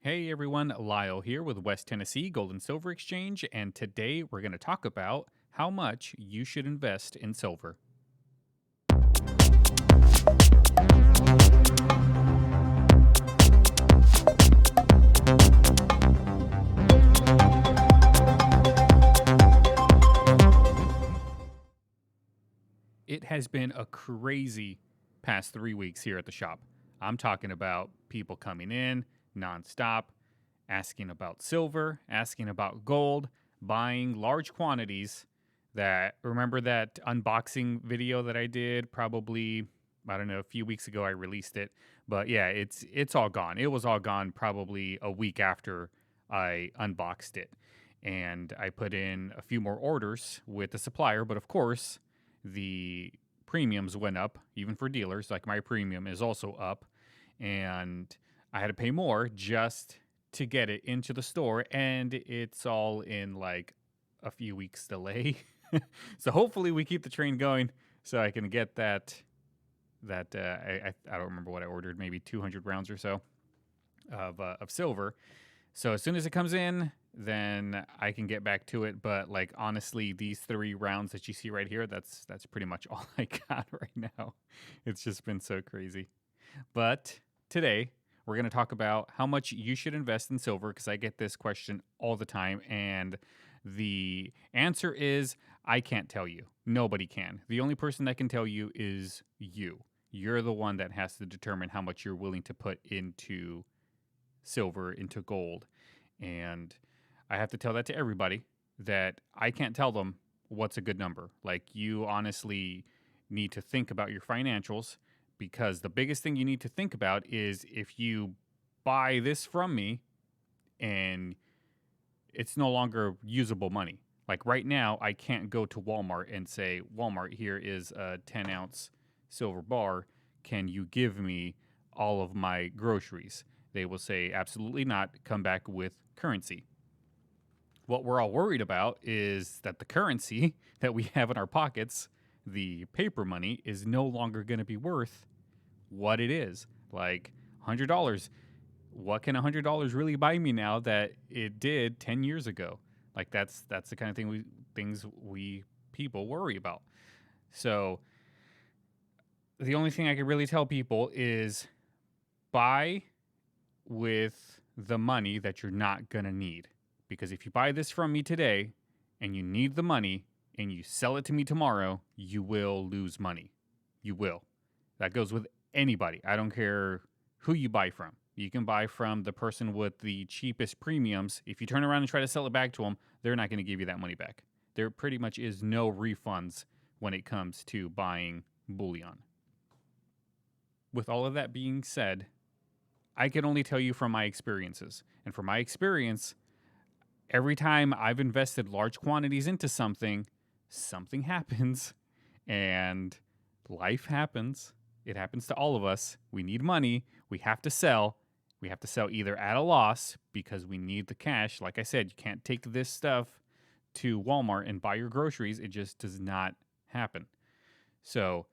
Hey everyone, Lyle here with West Tennessee Gold and Silver Exchange, and today we're going to talk about how much you should invest in silver. It has been a crazy past 3 weeks here at the shop. I'm talking about people coming in nonstop, asking about silver, asking about gold, buying large quantities. That remember that unboxing video that I did probably, I don't know, a few weeks ago I released it. But yeah, it's all gone. It was all gone probably a week after I unboxed it. And I put in a few more orders with the supplier, but of course, the premiums went up even for dealers. Like my premium is also up, and I had to pay more just to get it into the store, and it's all in like a few weeks delay. So hopefully we keep the train going so I can get I don't remember what I ordered, maybe 200 rounds or so of silver. So as soon as it comes in, then I can get back to it. But like honestly, these 3 rounds that you see right here, that's pretty much all I got right now. It's just been so crazy. But today we're gonna talk about how much you should invest in silver because I get this question all the time, and the answer is I can't tell you. Nobody can. The only person that can tell you is you. You're the one that has to determine how much you're willing to put into silver, into gold. And I have to tell that to everybody that I can't tell them what's a good number. Like, you honestly need to think about your financials because the biggest thing you need to think about is if you buy this from me and it's no longer usable money. Like right now, I can't go to Walmart and say, Walmart, here is a 10-ounce silver bar. Can you give me all of my groceries? They will say, absolutely not. Come back with currency. What we're all worried about is that the currency that we have in our pockets, the paper money, is no longer going to be worth what it is. Like $100. What can $100 really buy me now that it did 10 years ago? Like that's the kind of things we people worry about. So the only thing I can really tell people is buy with the money that you're not going to need. Because if you buy this from me today and you need the money and you sell it to me tomorrow, you will lose money. You will. That goes with anybody. I don't care who you buy from. You can buy from the person with the cheapest premiums. If you turn around and try to sell it back to them, they're not going to give you that money back. There pretty much is no refunds when it comes to buying bullion. With all of that being said, I can only tell you from my experiences. And from my experience, every time I've invested large quantities into something, something happens and life happens. It happens to all of us. We need money. We have to sell. We have to sell either at a loss because we need the cash. Like I said, you can't take this stuff to Walmart and buy your groceries. It just does not happen. So,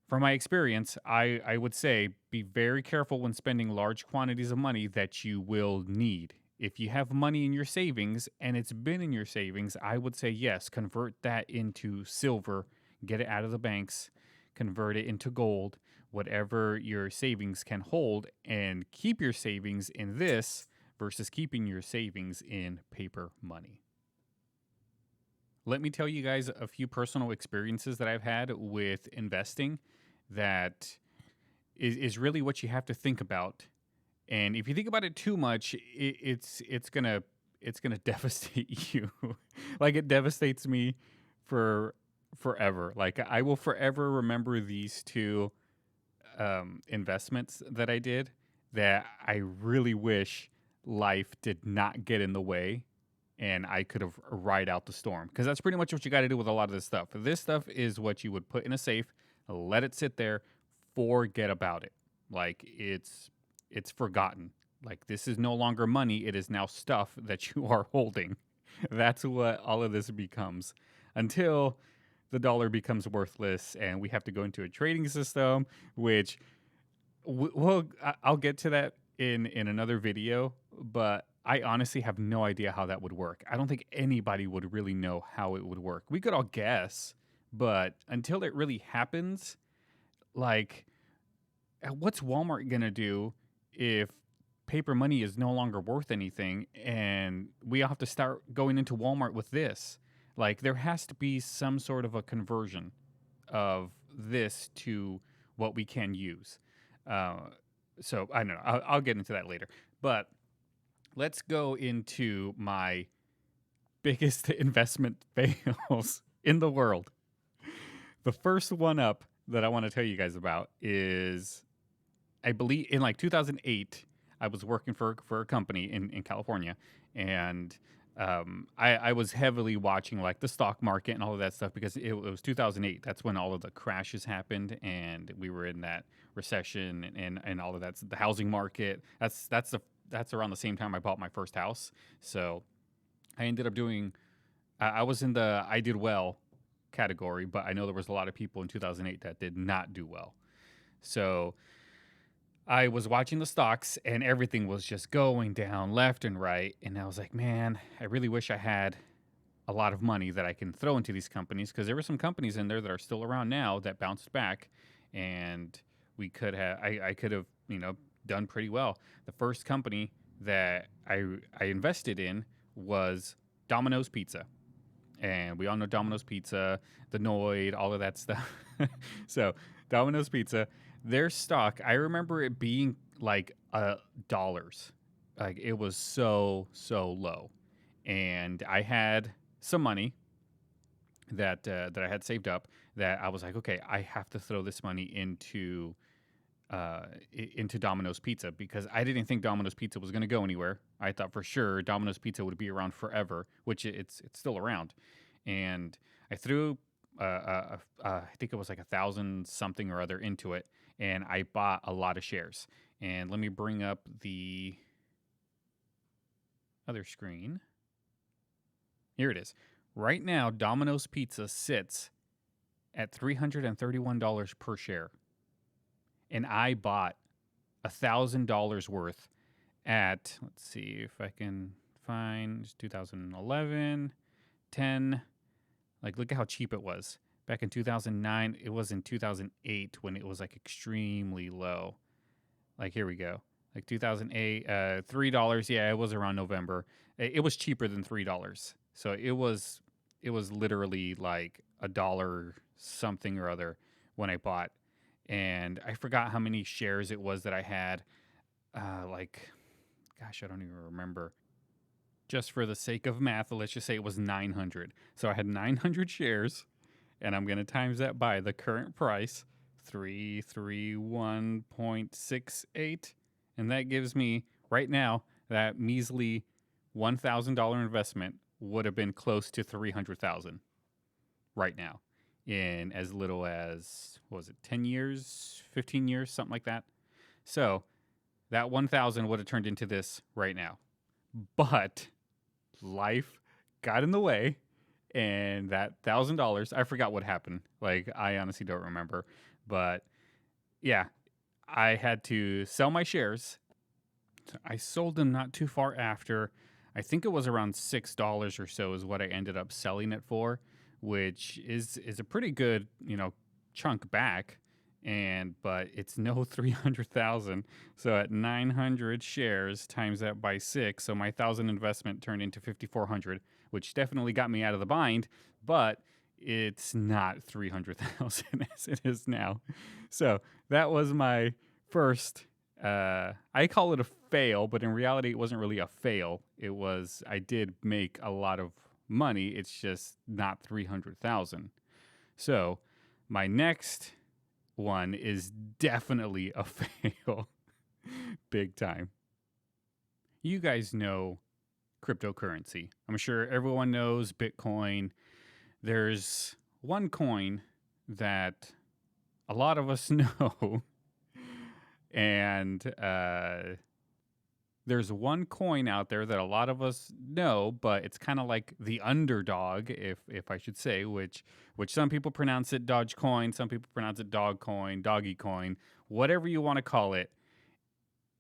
from my experience, I would say be very careful when spending large quantities of money that you will need. If you have money in your savings and it's been in your savings, I would say yes, convert that into silver, get it out of the banks, convert it into gold, whatever your savings can hold, and keep your savings in this versus keeping your savings in paper money. Let me tell you guys a few personal experiences that I've had with investing that is really what you have to think about. And if you think about it too much, it's gonna devastate you. Like it devastates me for forever. Like I will forever remember these two investments that I did that I really wish life did not get in the way and I could have ride out the storm. Because that's pretty much what you got to do with a lot of this stuff. This stuff is what you would put in a safe, let it sit there, forget about it. Like it's forgotten. Like this is no longer money, it is now stuff that you are holding. That's what all of this becomes until the dollar becomes worthless and we have to go into a trading system, which I'll get to that in another video, but I honestly have no idea how that would work. I don't think anybody would really know how it would work. We could all guess, but until it really happens, like, what's Walmart gonna do if paper money is no longer worth anything and we all have to start going into Walmart with this? Like, there has to be some sort of a conversion of this to what we can use. Uh, so I don't know. I'll get into that later. But let's go into my biggest investment fails in the world. The first one up that I want to tell you guys about is, I believe in like 2008, I was working for a company in California, and I was heavily watching like the stock market and all of that stuff because it was 2008. That's when all of the crashes happened, and we were in that recession and all of that. The housing market. That's around the same time I bought my first house. So I ended up doing. I was in the I did well category, but I know there was a lot of people in 2008 that did not do well. So I was watching the stocks and everything was just going down left and right. And I was like, man, I really wish I had a lot of money that I can throw into these companies, because there were some companies in there that are still around now that bounced back, and I could have, done pretty well. The first company that I invested in was Domino's Pizza. And we all know Domino's Pizza, the Noid, all of that stuff. So Domino's Pizza, their stock, I remember it being like dollars. Like, it was so low. And I had some money that I had saved up, that I was like, okay, I have to throw this money into Domino's Pizza, because I didn't think Domino's Pizza was going to go anywhere. I thought for sure Domino's Pizza would be around forever, which it's still around. And I threw, I think it was like 1,000 something or other into it, and I bought a lot of shares. And let me bring up the other screen. Here it is. Right now, Domino's Pizza sits at $331 per share, and I bought $1,000 worth at, let's see if I can find, 2011, 10. Like, look at how cheap it was back in 2009. It was in 2008 when it was like extremely low. Like, here we go. Like 2008, $3. Yeah, it was around November. It was cheaper than $3. So it was literally like a dollar something or other when I bought. And I forgot how many shares it was that I had. Like, gosh, I don't even remember. Just for the sake of math, let's just say it was 900. So I had 900 shares, and I'm going to times that by the current price, 331.68. And that gives me, right now, that measly $1,000 investment would have been close to 300,000 right now, in as little as, what was it, 10 years, 15 years, something like that. So that 1,000 would have turned into this right now. But life got in the way, and that $1,000, I forgot what happened. Like, I honestly don't remember. But yeah, I had to sell my shares. I sold them not too far after. I think it was around $6 or so is what I ended up selling it for, which is a pretty good, chunk back. But it's no 300,000. So at 900 shares, times that by 6, so my 1,000 investment turned into 5,400, which definitely got me out of the bind, but it's not 300,000 as it is now. So that was my first, I call it a fail, but in reality it wasn't really a fail. I did make a lot of money. It's just not 300,000. So my next one is definitely a fail. Big time. You guys know cryptocurrency. I'm sure everyone knows Bitcoin. There's one coin that a lot of us know, and there's one coin out there that a lot of us know, but it's kind of like the underdog, if I should say, which some people pronounce it Dogecoin, some people pronounce it Dogcoin, Doggy Coin, whatever you want to call it.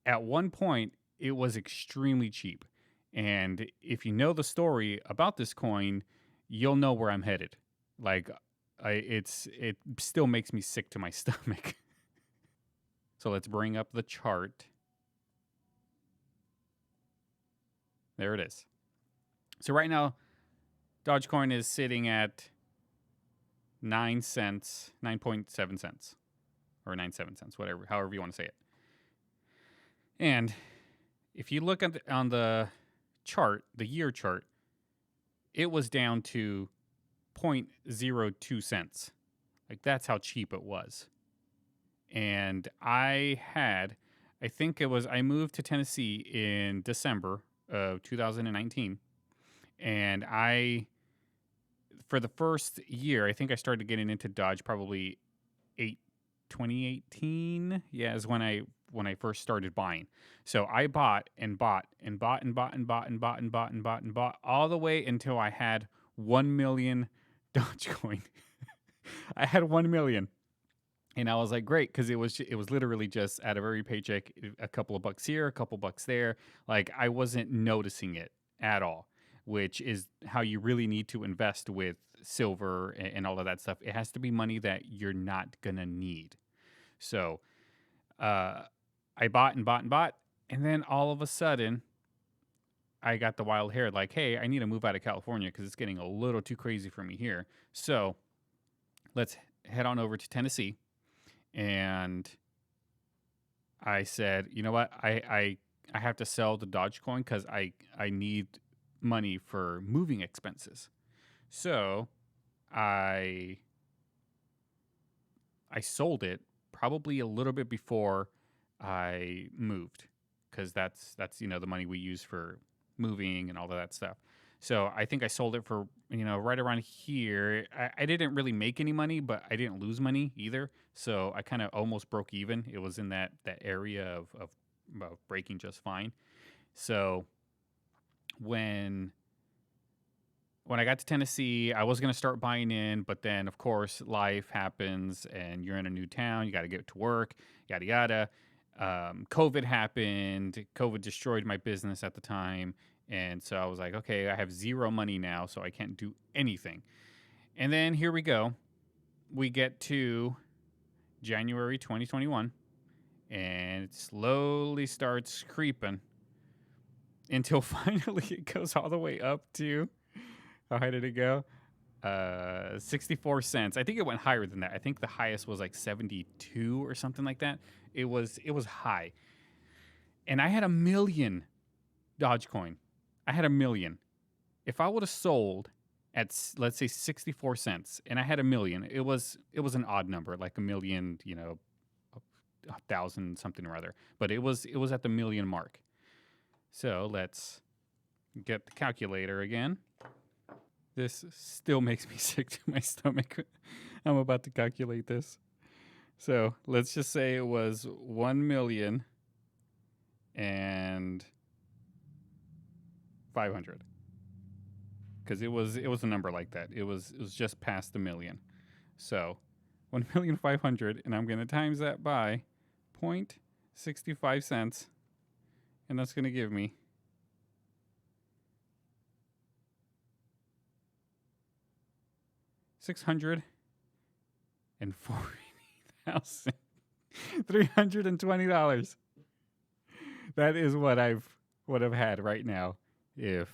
At one point, it was extremely cheap. And if you know the story about this coin, you'll know where I'm headed. Like, it still makes me sick to my stomach. So let's bring up the chart. There it is. So right now, Dogecoin is sitting at 9 cents, 9.7 cents, or 97 cents, whatever, however you want to say it. And if you look at on the chart, the year chart, it was down to 0.02 cents. Like, that's how cheap it was. And I moved to Tennessee in December of 2019. And for the first year, I think I started getting into Dodge probably 2018. Yeah, is when I first started buying. So I bought and bought and bought and bought and bought and bought and bought and bought and bought all the way until I had 1 million Dogecoin. I had 1 million. And I was like, great, because it was literally just out of every paycheck, a couple of bucks here, a couple bucks there. Like, I wasn't noticing it at all, which is how you really need to invest with silver and all of that stuff. It has to be money that you're not gonna need. So, I bought and bought and bought, and then all of a sudden, I got the wild hair. Like, hey, I need to move out of California because it's getting a little too crazy for me here. So, let's head on over to Tennessee. And I said, you know what? I have to sell the Dogecoin because I need money for moving expenses. So I sold it probably a little bit before I moved, because that's the money we use for moving and all of that stuff. So I think I sold it for, right around here. I didn't really make any money, but I didn't lose money either. So I kind of almost broke even. It was in that area of breaking just fine. So when I got to Tennessee, I was going to start buying in, but then of course life happens and you're in a new town. You got to get to work, yada, yada. COVID happened. COVID destroyed my business at the time. And so I was like, okay, I have zero money now, so I can't do anything. And then here we go. We get to January 2021, and it slowly starts creeping until finally it goes all the way up to, how high did it go? 64 cents. I think it went higher than that. I think the highest was like 72 or something like that. It was high. And I had 1 million Dogecoin. I had 1 million. If I would have sold at, let's say, 64 cents and I had 1 million, it was an odd number, like 1 million, 1,000 something or other. But it was at the 1 million mark. So let's get the calculator again. This still makes me sick to my stomach. I'm about to calculate this. So let's just say it was 1 million and 500, because it was a number like that. It was just past 1 million. So 1,500,000, and I'm going to times that by 0.65 cents, and that's going to give me $640,320. That is what I would have had right now if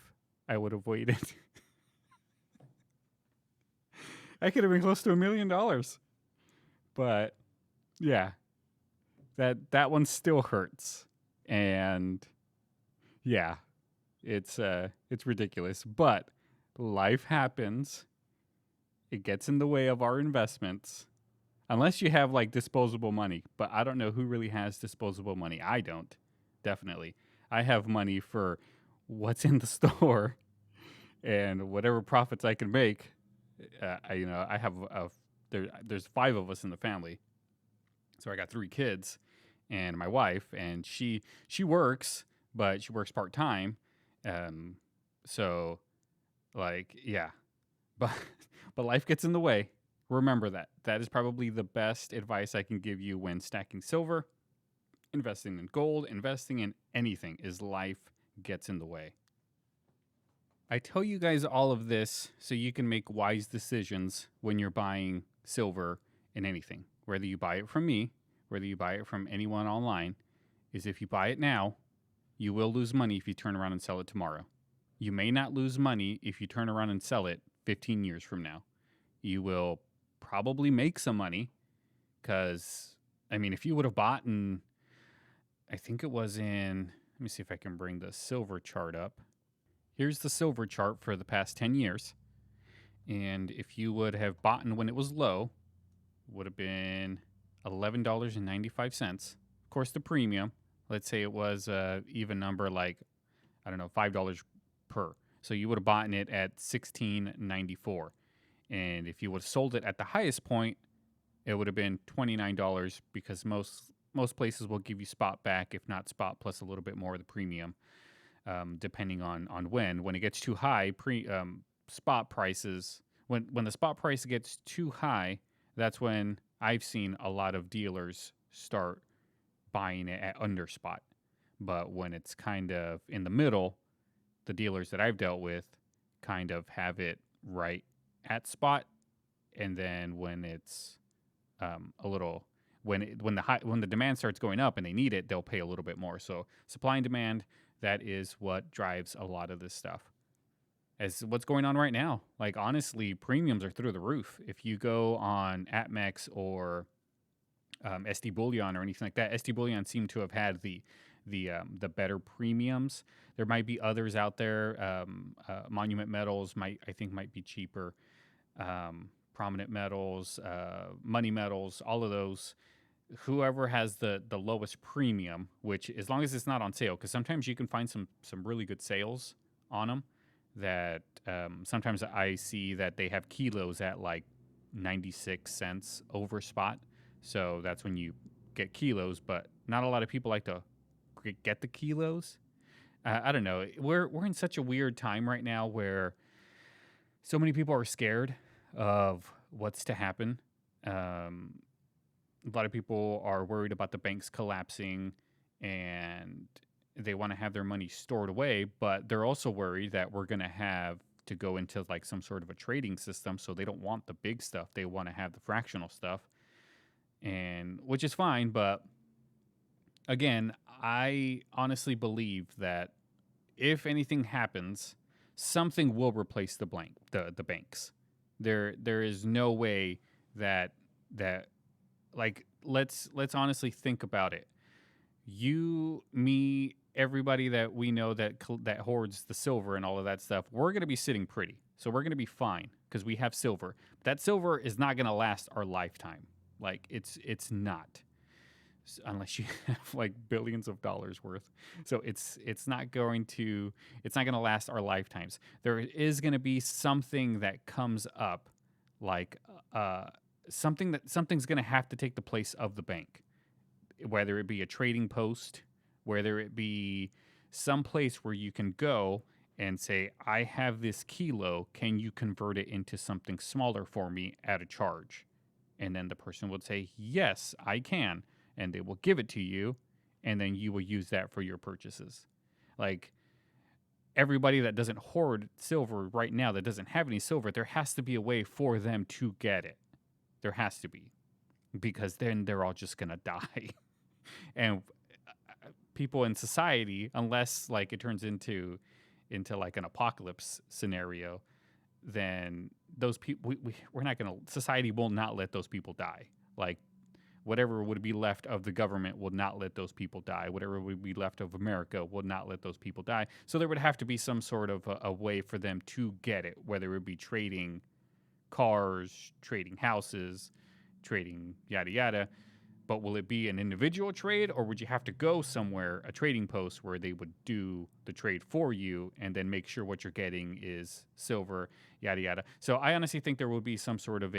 I would have waited. I could have been close to $1 million. But yeah, that one still hurts. And yeah, it's ridiculous. But life happens. It gets in the way of our investments. Unless you have like disposable money. But I don't know who really has disposable money. I don't. Definitely. I have money for what's in the store and whatever profits I can make. I have there's 5 of us in the family. So I got 3 kids and my wife, and she works, but she works part-time. So like, yeah. But life gets in the way. Remember that. That is probably the best advice I can give you when stacking silver. investing in gold, investing in anything is life gets in the way. I tell you guys all of this so you can make wise decisions when you're buying silver in anything. Whether you buy it from me, whether you buy it from anyone online, is if you buy it now, you will lose money if you turn around and sell it tomorrow. You may not lose money if you turn around and sell it 15 years from now. You will probably make some money because, I mean, if you would have bought in, I think it was in, let me see if I can bring the silver chart up. Here's the silver chart for the past 10 years. And if you would have bought in when it was low, would have been $11.95. Of course, the premium, let's say it was an even number like, I don't know, $5 per. So you would have bought in it at $16.94. And if you would have sold it at the highest point, it would have been $29 because most places will give you spot back, if not spot plus a little bit more of the premium. Depending on when it gets too high, spot prices, when the spot price gets too high, that's when I've seen a lot of dealers start buying it at under spot. But when it's kind of in the middle, the dealers that I've dealt with kind of have it right at spot, and then when it's a little when the demand starts going up and they need it, they'll pay a little bit more. So supply and demand, that is what drives a lot of this stuff. As what's going on right now, like honestly, premiums are through the roof. If you go on APMEX or SD Bullion or anything like that, SD Bullion seem to have had the better premiums. There might be others out there. Monument Metals might be cheaper. Prominent Metals, Money Metals, all of those. Whoever has the lowest premium, which as long as it's not on sale, because sometimes you can find some really good sales on them. That sometimes I see that they have kilos at like 96 cents over spot. So that's when you get kilos, but not a lot of people like to get the kilos. I don't know. We're in such a weird time right now where so many people are scared of what's to happen. A lot of people are worried about the banks collapsing and they want to have their money stored away, but they're also worried that we're going to have to go into like some sort of a trading system. So they don't want the big stuff. They want to have the fractional stuff, and which is fine. But again, I honestly believe that if anything happens, something will replace the banks. There is no way that like let's honestly think about it. You, me, everybody that we know that hoards the silver and all of that stuff, we're going to be sitting pretty. So we're going to be fine because we have silver. But that silver is not going to last our lifetime. Like it's not, unless you have like billions of dollars worth. So it's not going to last our lifetimes. There is going to be something that comes up, like something's going to have to take the place of the bank, whether it be a trading post, whether it be some place where you can go and say, I have this kilo, can you convert it into something smaller for me at a charge? And then the person would say, yes, I can. And they will give it to you, and then you will use that for your purchases. Like everybody that doesn't hoard silver right now, that doesn't have any silver, there has to be a way for them to get it. There has to be, because then they're all just going to die. And people in society, unless like it turns into like an apocalypse scenario, then those people, we're not going to, society will not let those people die. Like whatever would be left of the government will not let those people die. Whatever would be left of America will not let those people die. So there would have to be some sort of a way for them to get it, whether it be trading cars, trading houses, trading yada yada. But will it be an individual trade, or would you have to go somewhere, a trading post, where they would do the trade for you and then make sure what you're getting is silver, yada yada? So I honestly think there will be some sort of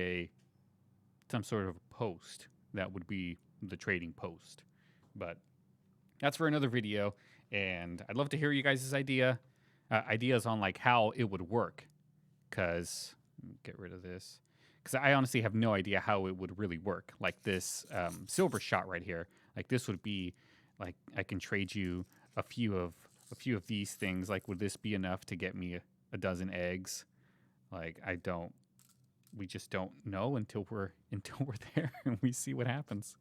post that would be the trading post. But that's for another video, and I'd love to hear you guys' ideas on like how it would work. Because get rid of this. Because I honestly have no idea how it would really work. Like this silver shot right here. Like this would be like I can trade you a few of these things. Like, would this be enough to get me a dozen eggs? Like, I don't. We just don't know until we're there and we see what happens.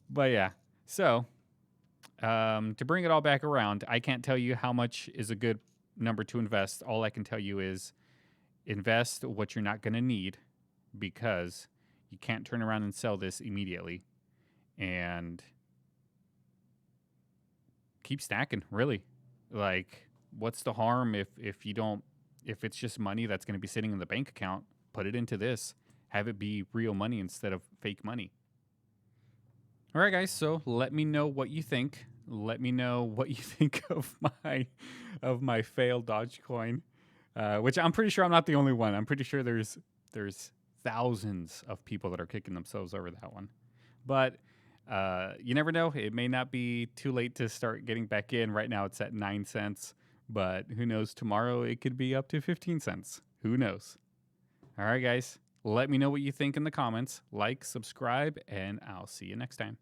But yeah, so to bring it all back around, I can't tell you how much is a good number to invest. All I can tell you is invest what you're not going to need, because you can't turn around and sell this immediately. And keep stacking, really. Like, what's the harm if you don't, if it's just money that's going to be sitting in the bank account, put it into this. Have it be real money instead of fake money. All right, guys. So let me know what you think. Let me know what you think of my failed Dogecoin, which I'm pretty sure I'm not the only one. I'm pretty sure there's thousands of people that are kicking themselves over that one. But you never know. It may not be too late to start getting back in. Right now it's at 9 cents, but who knows? Tomorrow it could be up to 15 cents. Who knows? All right, guys. Let me know what you think in the comments. Like, subscribe, and I'll see you next time.